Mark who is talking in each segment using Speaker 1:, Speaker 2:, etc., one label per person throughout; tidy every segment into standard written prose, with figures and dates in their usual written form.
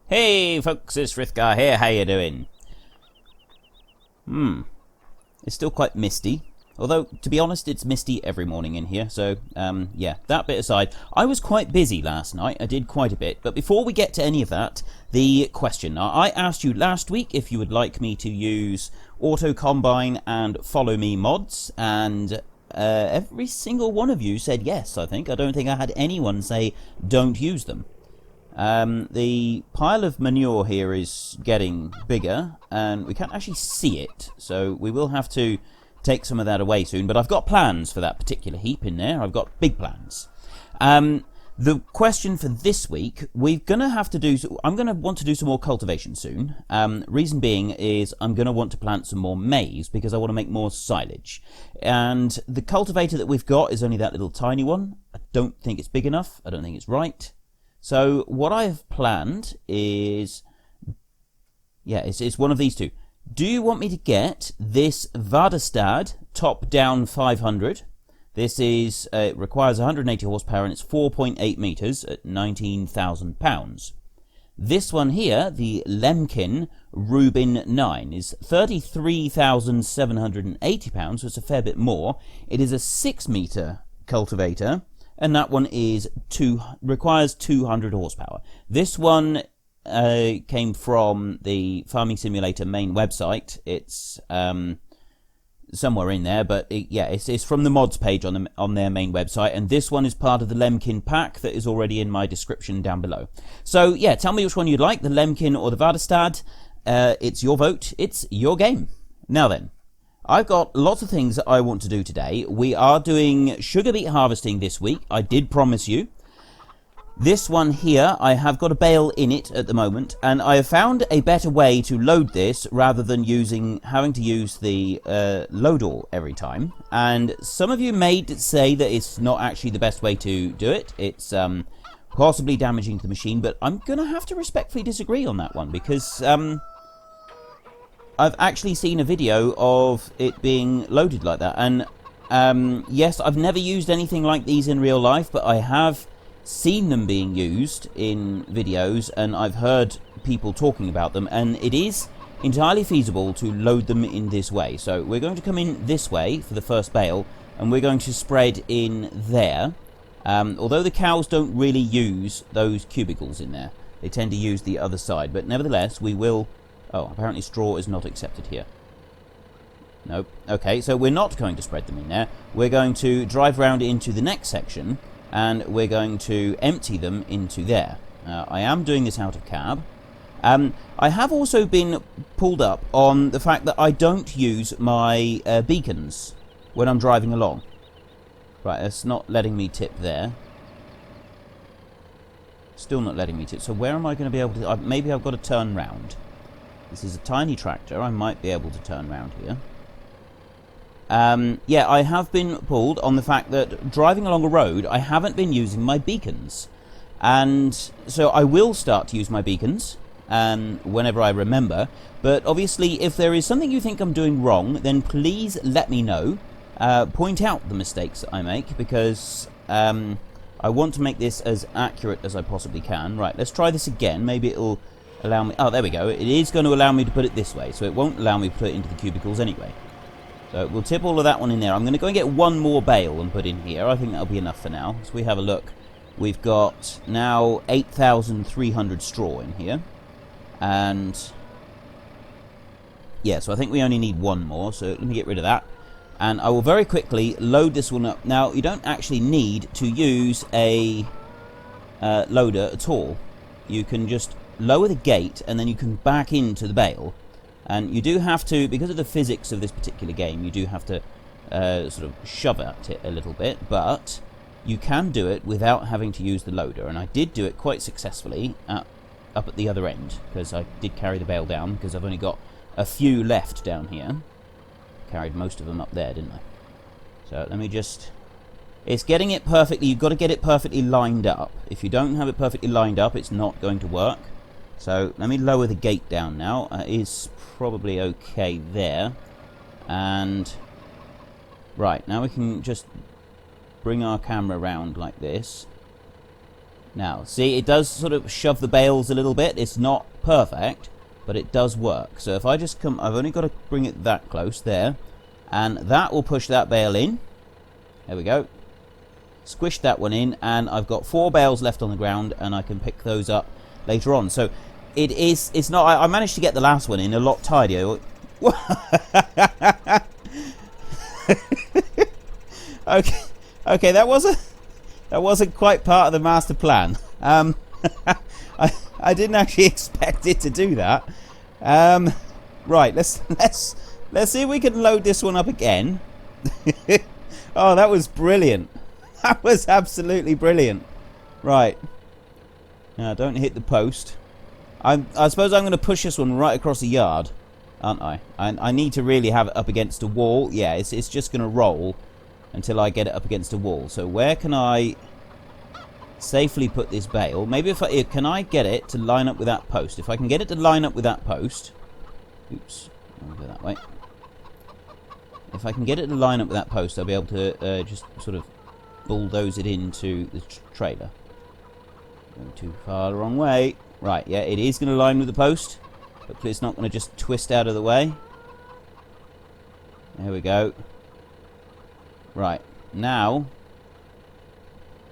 Speaker 1: Hey folks, it's Frithgar here, how you doing? It's still quite misty. Although, to be honest, it's misty every morning in here, so, yeah, that bit aside. I was quite busy last night, I did quite a bit, but before we get to any of that, the question. Now, I asked you last week if you would like me to use Auto Combine and Follow Me mods, and every single one of you said yes, I think. I don't think I had anyone say don't use them. The pile of manure here is getting bigger, and we can't actually see it, so we will have to take some of that away soon, but I've got plans for that particular heap in there. I've got big plans. The question for this week, we're going to have to do, I'm going to want to do some more cultivation soon. Reason being is I'm going to want to plant some more maize because I want to make more silage. And the cultivator that we've got is only that little tiny one. I don't think it's big enough. I don't think it's right. So what I have planned is, yeah, it's one of these two. Do you want me to get this Vaderstaad top-down 500? This is, it requires 180 horsepower and it's 4.8 meters at 19,000 pounds. This one here, the Lemkin Rubin 9, is 33,780 pounds, so it's a fair bit more. It is a 6-meter cultivator, and that one is requires 200 horsepower. This one came from the Farming Simulator main website. It's somewhere in there, but it's from the mods page on their main website, and this one is part of the Lemkin pack that is already in my description down below. So yeah, tell me which one you'd like, the Lemkin or the Vaderstaad. It's your vote, it's your game. Now then, I've got lots of things that I want to do today. We are doing sugar beet harvesting this week, I did promise you. This one here, I have got a bale in it at the moment, and I have found a better way to load this rather than having to use the loader every time. And some of you may say that it's not actually the best way to do it. It's possibly damaging to the machine, but I'm going to have to respectfully disagree on that one because I've actually seen a video of it being loaded like that. And yes, I've never used anything like these in real life, but I have seen them being used in videos, and I've heard people talking about them, and it is entirely feasible to load them in this way. So we're going to come in this way for the first bale, and we're going to spread in there. Although the cows don't really use those cubicles in there, they tend to use the other side, but nevertheless we will. Oh, apparently straw is not accepted here. Nope. Okay, so we're not going to spread them in there. We're going to drive round into the next section, and we're going to empty them into there. I am doing this out of cab. I have also been pulled up on the fact that I don't use my beacons when I'm driving along. Right, it's not letting me tip there. Still not letting me tip. So where am I going to be able to... maybe I've got to turn round. This is a tiny tractor. I might be able to turn round here. Yeah, I have been pulled on the fact that driving along a road, I haven't been using my beacons. And so I will start to use my beacons whenever I remember. But obviously, if there is something you think I'm doing wrong, then please let me know. Point out the mistakes that I make, because I want to make this as accurate as I possibly can. Right, let's try this again. Maybe it'll allow me... Oh, there we go. It is going to allow me to put it this way, so it won't allow me to put it into the cubicles anyway. So we'll tip all of that one in there. I'm going to go and get one more bale and put in here. I think that'll be enough for now. So we have a look. We've got now 8,300 straw in here. And yeah, so I think we only need one more. So let me get rid of that. And I will very quickly load this one up. Now, you don't actually need to use a loader at all. You can just lower the gate and then you can back into the bale. And you do have to, because of the physics of this particular game, you do have to sort of shove at it a little bit, but you can do it without having to use the loader, and I did do it quite successfully up at the other end, because I did carry the bale down, because I've only got a few left down here. Carried most of them up there, didn't I? So let me just... It's getting it perfectly, you've got to get it perfectly lined up. If you don't have it perfectly lined up, it's not going to work. So let me lower the gate down now. It is probably okay there. And right, now we can just bring our camera around like this. Now, see, it does sort of shove the bales a little bit. It's not perfect, but it does work. So if I just come, I've only got to bring it that close there, and that will push that bale in. There we go. Squish that one in, and I've got 4 bales left on the ground, and I can pick those up later on. So it's not, I managed to get the last one in a lot tidier. Okay, that wasn't quite part of the master plan. I didn't actually expect it to do that. Right, let's see if we can load this one up again. Oh, that was brilliant. That was absolutely brilliant. Right. Now, don't hit the post. I suppose I'm going to push this one right across the yard, aren't I? I need to really have it up against a wall. Yeah, it's just going to roll until I get it up against a wall. So where can I safely put this bale? Maybe can I get it to line up with that post? If I can get it to line up with that post. Oops, I'll go that way. If I can get it to line up with that post, I'll be able to just sort of bulldoze it into the trailer. Going too far the wrong way. Right, yeah, it is going to line with the post. Hopefully it's not going to just twist out of the way. There we go. Right, now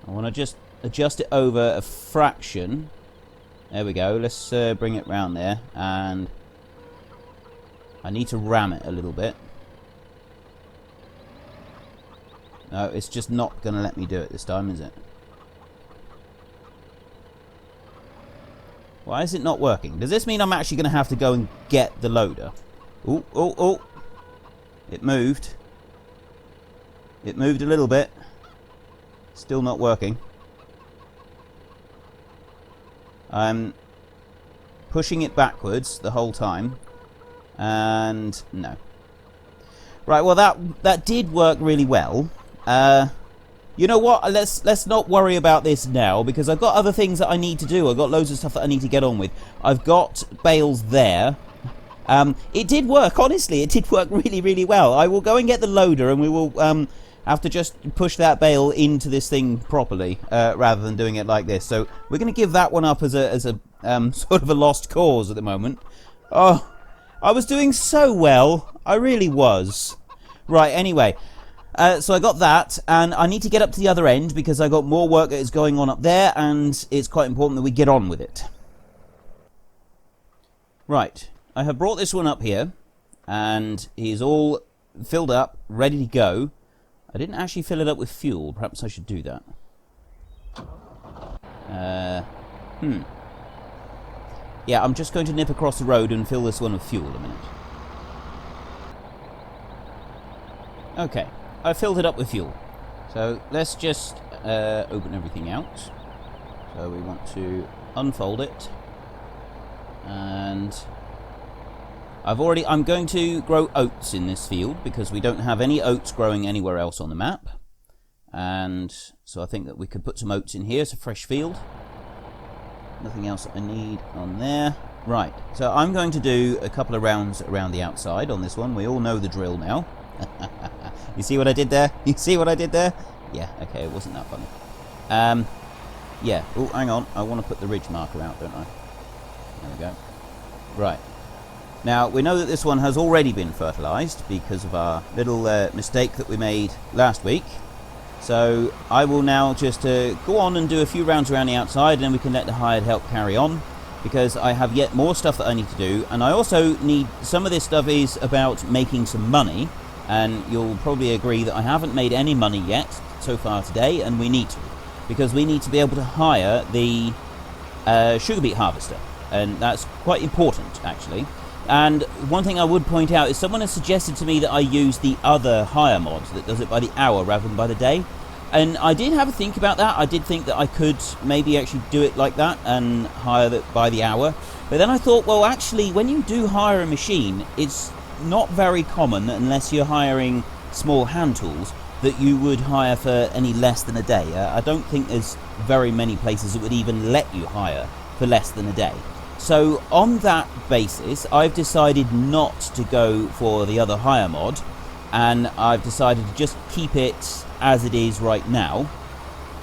Speaker 1: I want to just adjust it over a fraction. There we go. Let's bring it round there, and I need to ram it a little bit. No, it's just not going to let me do it this time, is it? Why is it not working? Does this mean I'm actually going to have to go and get the loader? Oh, oh, oh. It moved. It moved a little bit. Still not working. I'm pushing it backwards the whole time. And no. Right, well that did work really well. You know what? Let's not worry about this now, because I've got other things that I need to do. I've got loads of stuff that I need to get on with. I've got bales there. It did work, honestly. It did work really, really well. I will go and get the loader, and we will have to just push that bale into this thing properly, rather than doing it like this. So we're going to give that one up as a sort of a lost cause at the moment. Oh, I was doing so well. I really was. Right, anyway. So I got that, and I need to get up to the other end because I got more work that is going on up there, and it's quite important that we get on with it. Right, I have brought this one up here, and he's all filled up, ready to go. I didn't actually fill it up with fuel. Perhaps I should do that. Yeah, I'm just going to nip across the road and fill this one with fuel a minute. Okay. I filled it up with fuel. So let's just open everything out. So we want to unfold it. And I'm going to grow oats in this field because we don't have any oats growing anywhere else on the map. And so I think that we could put some oats in here. It's a fresh field. Nothing else that I need on there. Right, so I'm going to do a couple of rounds around the outside on this one. We all know the drill now. You see what I did there? You see what I did there? Yeah, okay, it wasn't that funny. Yeah. Oh, hang on. I want to put the ridge marker out, don't I? There we go. Right. Now, we know that this one has already been fertilised because of our little mistake that we made last week. So I will now just go on and do a few rounds around the outside, and then we can let the hired help carry on, because I have yet more stuff that I need to do. And I also need, some of this stuff is about making some money. And you'll probably agree that I haven't made any money yet so far today, and we need to, because we need to be able to hire the sugar beet harvester, and that's quite important actually. And one thing I would point out is someone has suggested to me that I use the other hire mod that does it by the hour rather than by the day, and I did have a think about that. I did think that I could maybe actually do it like that and hire it by the hour, but then I thought, well, actually when you do hire a machine, it's not very common, unless you're hiring small hand tools, that you would hire for any less than a day. I don't think there's very many places that would even let you hire for less than a day. So on that basis, I've decided not to go for the other hire mod, and I've decided to just keep it as it is right now,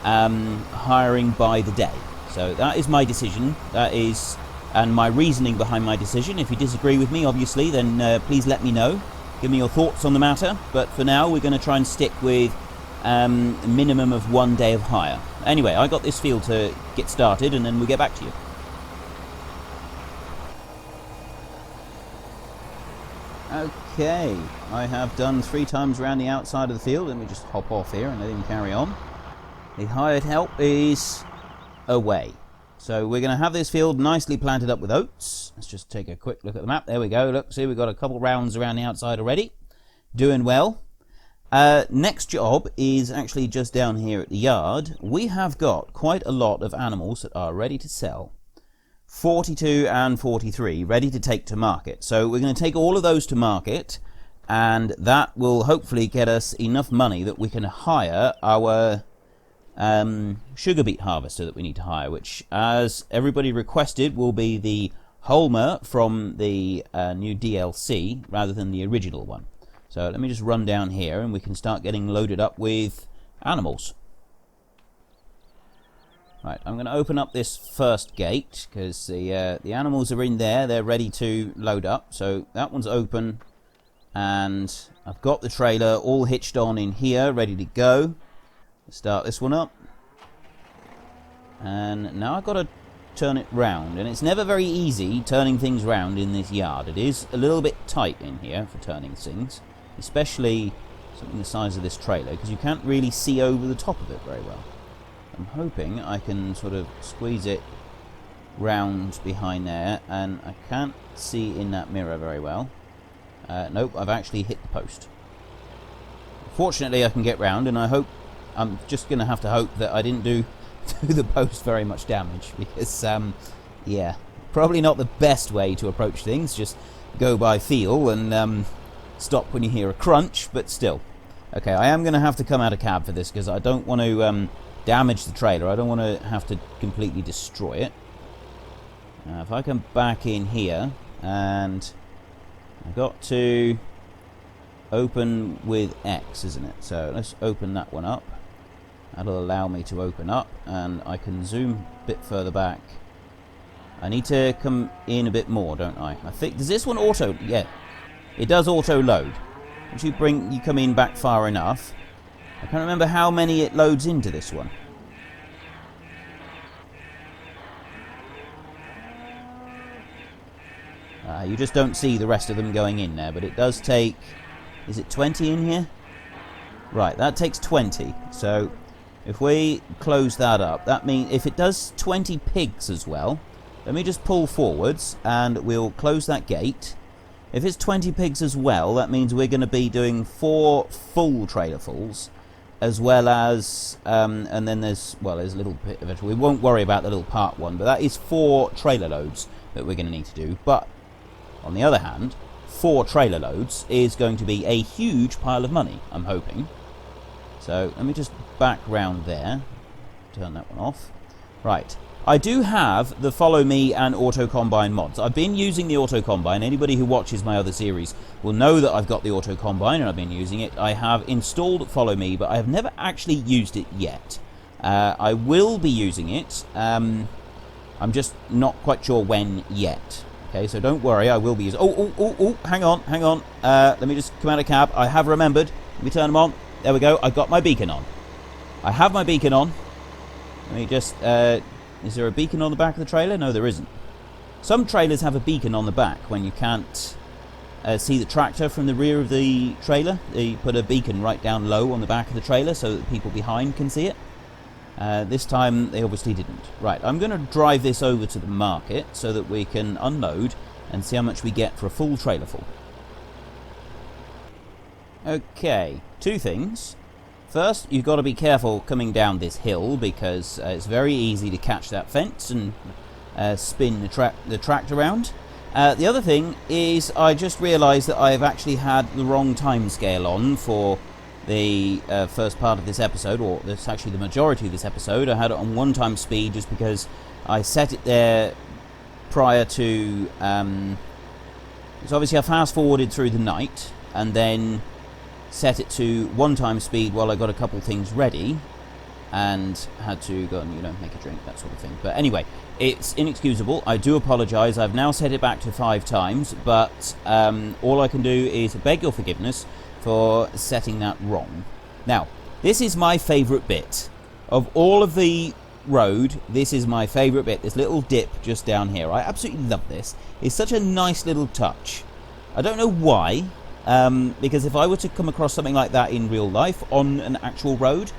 Speaker 1: hiring by the day. So that is my decision. That is, and my reasoning behind my decision. If you disagree with me, obviously, then please let me know. Give me your thoughts on the matter. But for now, we're going to try and stick with a minimum of 1 day of hire. Anyway, I got this field to get started, and then we'll get back to you. Okay, I have done 3 times around the outside of the field. Let me just hop off here and let him carry on. The hired help is away. So we're going to have this field nicely planted up with oats. Let's just take a quick look at the map. There we go. Look, see, we've got a couple rounds around the outside already. Doing well. Next job is actually just down here at the yard. We have got quite a lot of animals that are ready to sell. 42 and 43 ready to take to market. So we're going to take all of those to market, and that will hopefully get us enough money that we can hire our sugar beet harvester that we need to hire, which, as everybody requested, will be the Holmer from the new DLC rather than the original one. So let me just run down here and we can start getting loaded up with animals. Right, I'm going to open up this first gate because the animals are in there. They're ready to load up. So that one's open, and I've got the trailer all hitched on in here, ready to go. Let's start this one up. And now I've got to turn it round, and it's never very easy turning things round in this yard. It is a little bit tight in here for turning things, especially something the size of this trailer, because you can't really see over the top of it very well. I'm hoping I can sort of squeeze it round behind there, and I can't see in that mirror very well. Nope, I've actually hit the post. Fortunately, I can get round, and I'm just going to have to hope that I didn't do the post very much damage, because, yeah, probably not the best way to approach things. Just go by feel and stop when you hear a crunch, but still. Okay, I am going to have to come out of cab for this, because I don't want to damage the trailer. I don't want to have to completely destroy it. If I come back in here, and I've got to open with X, isn't it? So let's open that one up. That'll allow me to open up, and I can zoom a bit further back. I need to come in a bit more, don't I? I think, does this one auto? Yeah, it does auto load. Once you come in back far enough. I can't remember how many it loads into this one. You just don't see the rest of them going in there, but it does take... Is it 20 in here? Right, that takes 20. So if we close that up, that means if it does 20 pigs as well, let me just pull forwards and we'll close that gate. If it's 20 pigs as well, that means we're going to be doing 4 full trailer fulls, as well as, and then there's a little bit of it. We won't worry about the little part one, but that is 4 trailer loads that we're going to need to do. But on the other hand, 4 trailer loads is going to be a huge pile of money, I'm hoping. So let me just back round there, turn that one off. Right, I do have the Follow Me and Auto Combine mods. I've been using the Auto Combine. Anybody who watches my other series will know that I've got the Auto Combine and I've been using it. I have installed Follow Me, but I have never actually used it yet. I will be using it. I'm just not quite sure when yet. Okay, so don't worry, I will be using... Oh, hang on. Let me just come out of cab. I have remembered. Let me turn them on. There we go. I've got my beacon on. I have my beacon on. Let me just... is there a beacon on the back of the trailer? No, there isn't. Some trailers have a beacon on the back when you can't see the tractor from the rear of the trailer. They put a beacon right down low on the back of the trailer so that people behind can see it. This time they obviously didn't. Right, I'm going to drive this over to the market so that we can unload and see how much we get for a full trailer full. Okay, 2 things. First, you've got to be careful coming down this hill because it's very easy to catch that fence and spin the tractor around. The other thing is I just realised that I've actually had the wrong time scale on for the first part of this episode, or that's actually the majority of this episode. I had it on 1 times speed just because I set it there prior to... so obviously I fast forwarded through the night and then set it to 1 times speed while I got a couple things ready. and had to go and, make a drink, that sort of thing. But anyway, it's inexcusable. I do apologise. I've now set it back to 5 times, but all I can do is beg your forgiveness for setting that wrong. Now, this is my favourite bit. Of all of the road, this is my favourite bit. This little dip just down here. I absolutely love this. It's such a nice little touch. I don't know why, because if I were to come across something like that in real life on an actual road,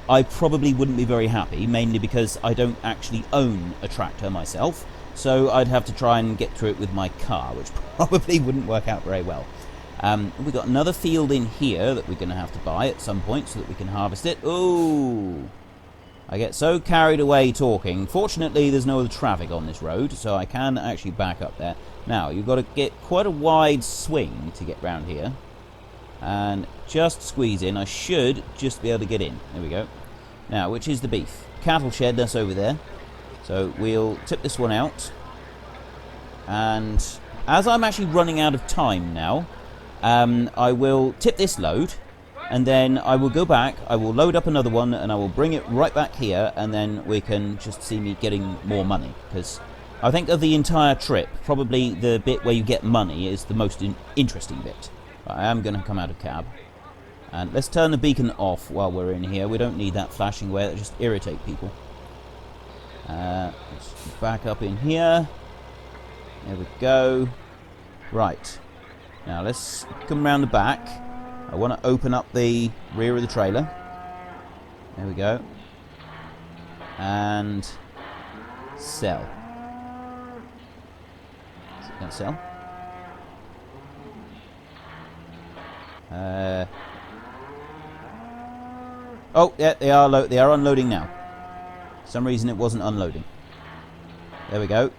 Speaker 1: I probably wouldn't be very happy, mainly because I don't actually own a tractor myself, so I'd have to try and get through it with my car, which probably wouldn't work out very well. We've got another field in here that we're going to have to buy at some point so that we can harvest it. Ooh! I get so carried away talking. Fortunately, there's no other traffic on this road, so I can actually back up there. Now, you've got to get quite a wide swing to get round here. And just squeeze in. I should just be able to get in. There we go. Now, which is the beef? Cattle shed, that's over there. So we'll tip this one out. And as I'm actually running out of time now, I will tip this load. And then I will go back, I will load up another one, and I will bring it right back here, and then we can just see me getting more money. Because I think of the entire trip, probably the bit where you get money is the most interesting bit. But I am going to come out of cab. And let's turn the beacon off while we're in here. We don't need that flashing away, that just irritate people. Let's back up in here. There we go. Right. Now let's come around the back. I want to open up the rear of the trailer. There we go. And sell. Is it going to sell? Oh, yeah, they are unloading now. For some reason it wasn't unloading. There we go.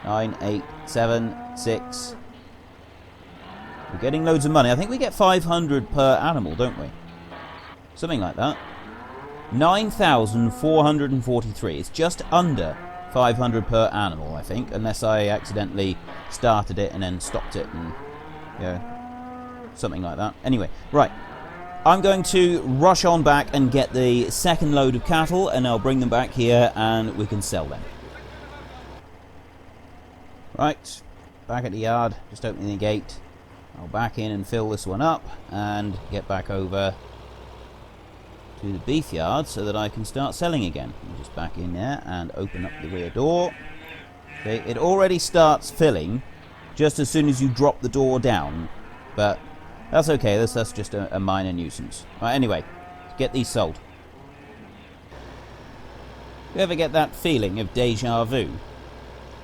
Speaker 1: 9, 8, 7, 6. We're getting loads of money. I think we get 500 per animal, don't we? Something like that. 9,443. It's just under 500 per animal, I think, unless I accidentally started it and then stopped it and, something like that. Anyway, right. I'm going to rush on back and get the second load of cattle, and I'll bring them back here and we can sell them. Right. Back at the yard. Just opening the gate. I'll back in and fill this one up and get back over to the beef yard so that I can start selling again. I'll just back in there and open up the rear door. Okay, it already starts filling just as soon as you drop the door down, but that's okay. That's just a minor nuisance. Right, anyway, get these sold. You ever get that feeling of deja vu?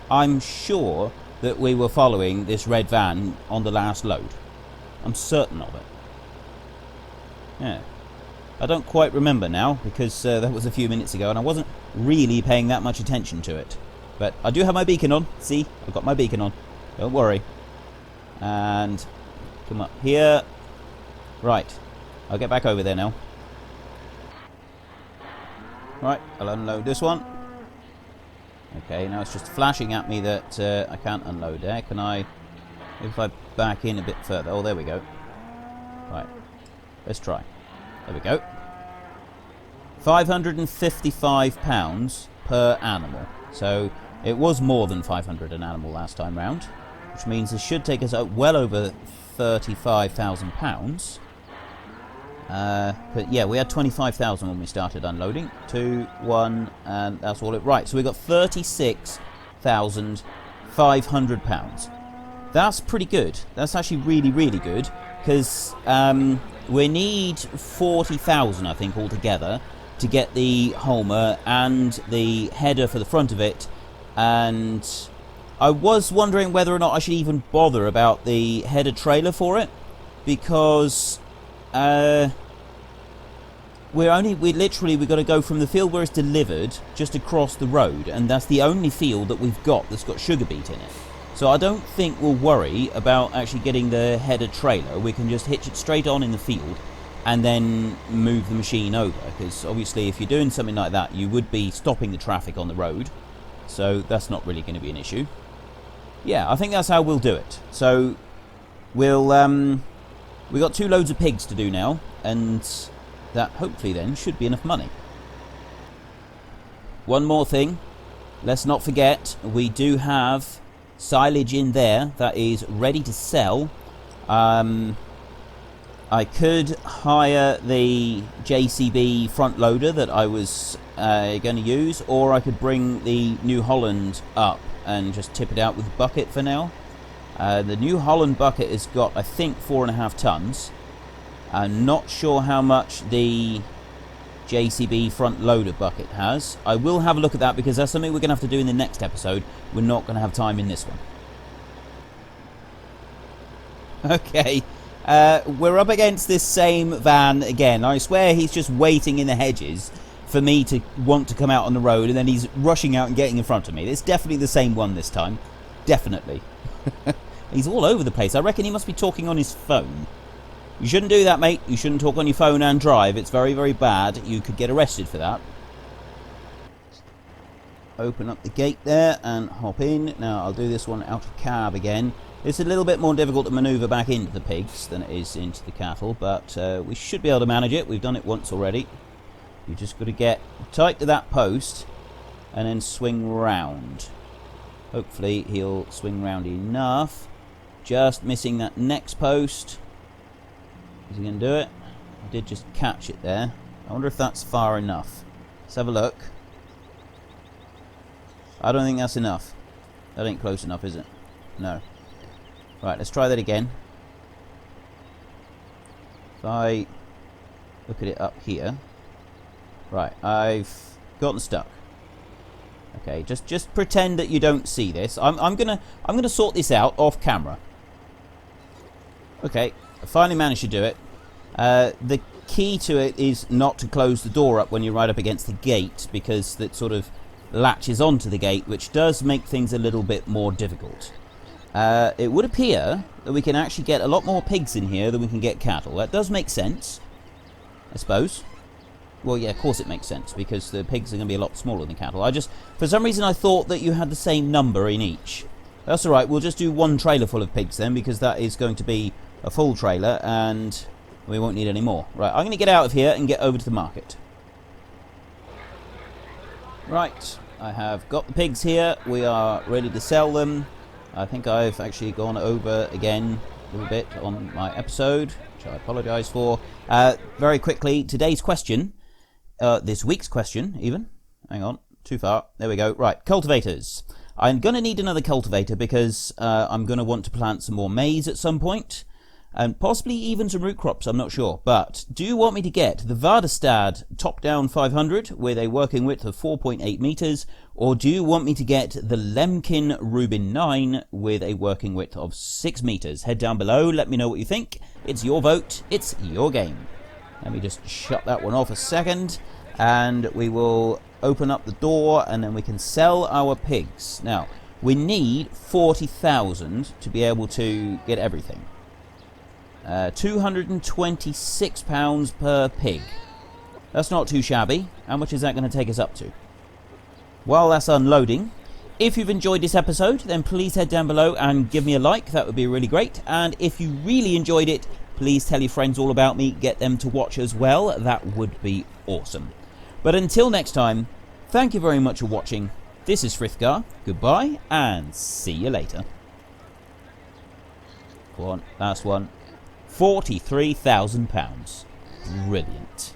Speaker 1: I'm sure that we were following this red van on the last load. I'm certain of it. Yeah. I don't quite remember now, because that was a few minutes ago, and I wasn't really paying that much attention to it. But I do have my beacon on. See? I've got my beacon on. Don't worry. And come up here. Right. I'll get back over there now. Right. I'll unload this one. Okay, now it's just flashing at me that I can't unload there. Can I... If I back in a bit further... Oh, there we go. Right. Let's try. There we go. £555 per animal. So, it was more than 500 an animal last time round. Which means this should take us well over £35,000. But yeah, we had 25,000 when we started unloading. 2, 1, and that's all it. Right, so we got £36,500. That's pretty good. That's actually really, really good, because we need 40,000, I think, altogether to get the Homer and the header for the front of it. And I was wondering whether or not I should even bother about the header trailer for it, because we've got to go from the field where it's delivered just across the road, and that's the only field that we've got that's got sugar beet in it. So I don't think we'll worry about actually getting the header trailer. We can just hitch it straight on in the field and then move the machine over, because obviously if you're doing something like that, you would be stopping the traffic on the road, so that's not really going to be an issue. Yeah, I think that's how we'll do it. So we'll we got 2 loads of pigs to do now, and that hopefully then should be enough money. one more thing. Let's not forget, we do have silage in there that is ready to sell. I could hire the JCB front loader that I was going to use, or I could bring the New Holland up and just tip it out with a bucket for now. The New Holland bucket has got, I think, 4.5 tons. I'm not sure how much the JCB front loader bucket has. I will have a look at that because that's something we're going to have to do in the next episode. We're not going to have time in this one. Okay. We're up against this same van again. I swear he's just waiting in the hedges for me to want to come out on the road, and then he's rushing out and getting in front of me. It's definitely the same one this time. Definitely. He's all over the place. I reckon he must be talking on his phone. You shouldn't do that, mate. You shouldn't talk on your phone and drive. It's very, very bad. You could get arrested for that. Open up the gate there and hop in. Now, I'll do this one out of cab again. It's a little bit more difficult to manoeuvre back into the pigs than it is into the cattle, but we should be able to manage it. We've done it once already. You've just got to get tight to that post and then swing round. Hopefully he'll swing round enough. Just missing that next post. Is he going to do it? I did just catch it there. I wonder if that's far enough. Let's have a look. I don't think that's enough. That ain't close enough, is it? No. Right, let's try that again. If I look at it up here. Right, I've gotten stuck. Okay, just pretend that you don't see this. I'm gonna sort this out off camera. Okay, I finally managed to do it. The key to it is not to close the door up when you're right up against the gate, because that sort of latches onto the gate, which does make things a little bit more difficult. It would appear that we can actually get a lot more pigs in here than we can get cattle. That does make sense, I suppose. Well, yeah, of course it makes sense, because the pigs are going to be a lot smaller than cattle. For some reason, I thought that you had the same number in each. That's alright, we'll just do one trailer full of pigs then, because that is going to be a full trailer, and we won't need any more. Right, I'm going to get out of here and get over to the market. Right, I have got the pigs here. We are ready to sell them. I think I've actually gone over again a little bit on my episode, which I apologise for. Very quickly, today's question, this week's question even. Hang on, too far. There we go. Right, cultivators. I'm going to need another cultivator because I'm going to want to plant some more maize at some point. And possibly even some root crops, I'm not sure. But do you want me to get the Vaderstaad top-down 500 with a working width of 4.8 metres, or do you want me to get the Lemkin Rubin 9 with a working width of 6 metres? Head down below, let me know what you think. It's your vote, it's your game. Let me just shut that one off a second, and we will open up the door, and then we can sell our pigs. Now, we need 40,000 to be able to get everything. £226 per pig. That's not too shabby. How much is that going to take us up to? While that's unloading, if you've enjoyed this episode, then please head down below and give me a like. That would be really great. And if you really enjoyed it, please tell your friends all about me. Get them to watch as well. That would be awesome. But until next time, thank you very much for watching. This is Frithgar. Goodbye, and see you later. Go on, last one. £43,000. Brilliant.